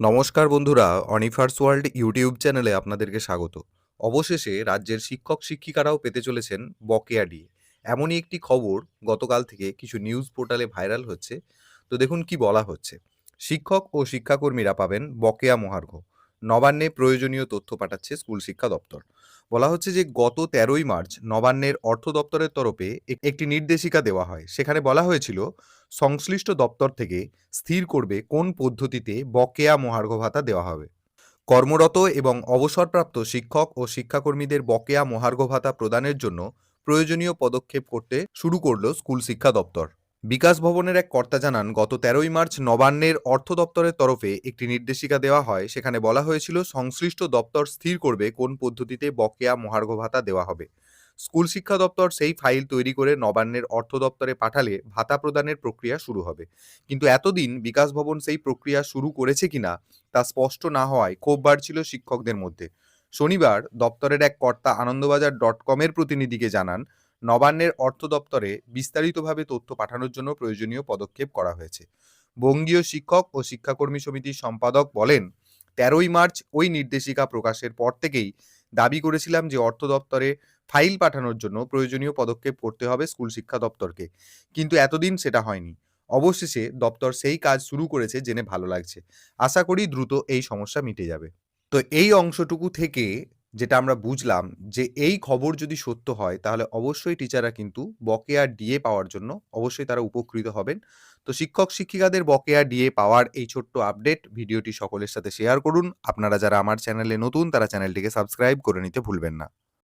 নমস্কার বন্ধুরা, অনিফার্স world YouTube চ্যানেলে আপনাদেরকে স্বাগত। অবশেষে রাজ্যের শিক্ষক শিক্ষিকারাও পেতে চলেছেন বকেয়া ডিএ। এমনই একটি খবর গতকাল থেকে কিছু নিউজ পোর্টালে ভাইরাল হচ্ছে। তো দেখুন কি বলা হচ্ছে। শিক্ষক ও শিক্ষাকর্মীরা পাবেন বকেয়া মহার্ঘ। নবান্নে প্রয়োজনীয় তথ্য পাঠাচ্ছে স্কুল শিক্ষা দপ্তর। বলা হচ্ছে যে গত ১৩ই মার্চ নবান্নের অর্থ দপ্তরের তরফে একটি নির্দেশিকা দেওয়া হয়। সেখানে বলা হয়েছিল সংশ্লিষ্ট দপ্তর থেকে স্থির করবে কোন পদ্ধতিতে বকেয়া মহার্ঘ ভাতা দেওয়া হবে। কর্মরত এবং অবসরপ্রাপ্ত শিক্ষক ও শিক্ষাকর্মীদের বকেয়া মহার্ঘ ভাতা প্রদানের জন্য প্রয়োজনীয় পদক্ষেপ করতে শুরু করল স্কুল শিক্ষা দপ্তর। বিকাশ ভবনের এক কর্তা জানান, গত ১৩ই মার্চ নবান্নের অর্থ দপ্তরের তরফে একটি নির্দেশিকা দেওয়া হয়। সেখানে বলা হয়েছিল সংশ্লিষ্ট দপ্তর স্থির করবে কোন পদ্ধতিতে বকেয়া মহার্ঘ ভাতা দেওয়া হবে। স্কুল শিক্ষা দপ্তর সেই ফাইল তৈরি করে নবান্নের অর্থ দপ্তরে পাঠালে ভাতা প্রদানের প্রক্রিয়া শুরু হবে। কিন্তু এতদিন বিকাশ ভবন সেই প্রক্রিয়া শুরু করেছে কিনা তা স্পষ্ট না হওয়ায় ক্ষোভ বাড়ছিল শিক্ষকদের মধ্যে। শনিবার দপ্তরের এক কর্তা আনন্দবাজার.com-এর প্রতিনিধিকে জানান, নবান্নের অর্থ দপ্তরে বিস্তারিতভাবে তথ্য পাঠানোর জন্য প্রয়োজনীয় পদক্ষেপ করা হয়েছে। বঙ্গীয় শিক্ষক ও শিক্ষাকর্মী সমিতির সম্পাদক বলেন, ১৩ই মার্চ ওই নির্দেশিকা প্রকাশের পর থেকেই দাবি করেছিলাম যে অর্থ দপ্তরে ফাইল পাঠানোর জন্য প্রয়োজনীয় পদক্ষেপ করতে হবে স্কুল শিক্ষা দপ্তরকে, কিন্তু এতদিন সেটা হয়নি। অবশেষে দপ্তর সেই কাজ শুরু করেছে জেনে ভালো লাগছে। আশা করি দ্রুত এই সমস্যা মিটে যাবে। তো এই অংশটুকু থেকে যেটা আমরা বুঝলাম যে এই খবর যদি সত্য হয় তাহলে অবশ্যই টিচাররা কিন্তু বকেয়া ডিএ পাওয়ার জন্য অবশ্যই তারা উপকৃত হবেন। তো শিক্ষক শিক্ষিকাদের বকেয়া ডিএ পাওয়ার এই ছোট্ট আপডেট ভিডিওটি সকলের সাথে শেয়ার করুন। আপনারা যারা আমার চ্যানেলে নতুন তারা চ্যানেলটিকে সাবস্ক্রাইব করে নিতে ভুলবেন না।